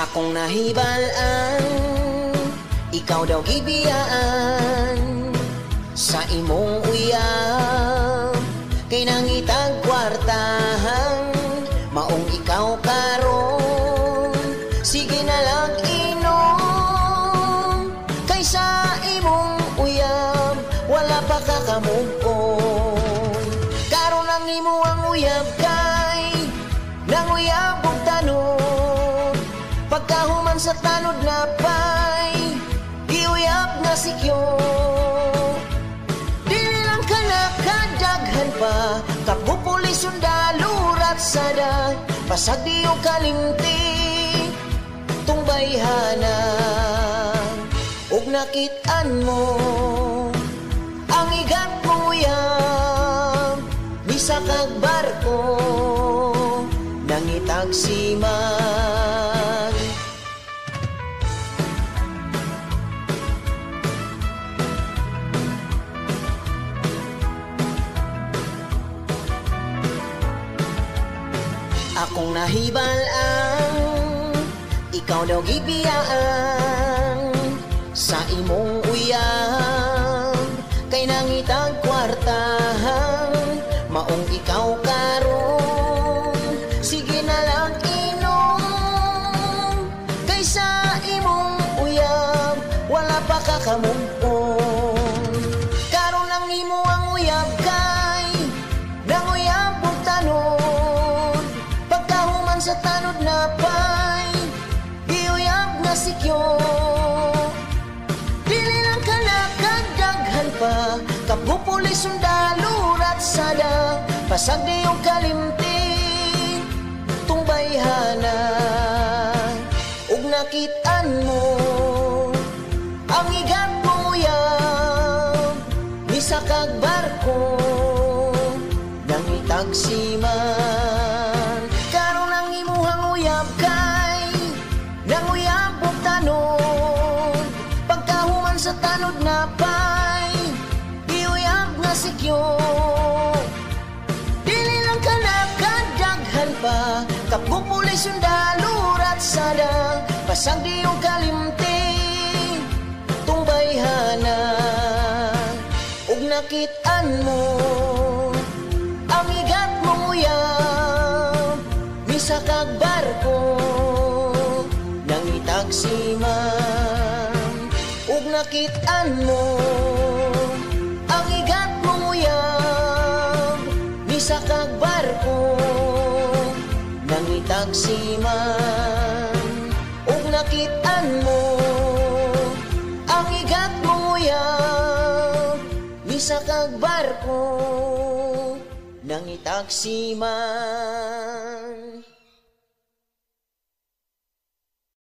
Akong nahibalaan, ikaw daw gibiyaan sa imong uyab, kay nangitag kwartahan, maong ikaw karon. Sige na lang inom, kaysa imong uyab, wala pa kakamove-on. Karon ang imo ang uyab kay nanguyab og tanod, pagkahuman sa tanod na pay giuyab na sikyo. Dili lang ka nakadaghan pa, kapupulis sundalo ratsada, pasag di o kalimti tungbayhanan. Ug nakit-an mo ang igat mong uyab, bisa kag barko nangitagsiman. Akong nahibalaan, ikaw daw gibiyaan sa imong uyab, kay nangitag kwartahan, maong ikaw karon. Sige na lang inom, kaysa imong uyab, wala pa kakamove-on. Karon ang imo ang uyab kay nanguyab og tanod, pagkahuman sa tanod na pay giuyab na sikyo. Dili lang ka nakadaghan pa, kapupulis sundalo ratsada, pasag di o kalimti tungbayhanan. Ug nakit-an mo ang igat mong uyab, bisa kag barko nangitagsiman. Karon ang imuhang uyab kay nanguyab og tanod, pagkahuman sa tanod na pay giuyab na sikyo. Dili lang ka nakadaghan pa, kapupulis sundalo ratsada, pasag di o kalimti tungbayhanan. Ug nakit-an mo ang igat mong uyab, bisa kag barko nangitagsiman. Ug nakit-an mo ang igat mong uyab, bisa kag barko nangitagsiman. Ug nakit-an mo ang igat mong uyab, bisa kag barko nangitagsiman.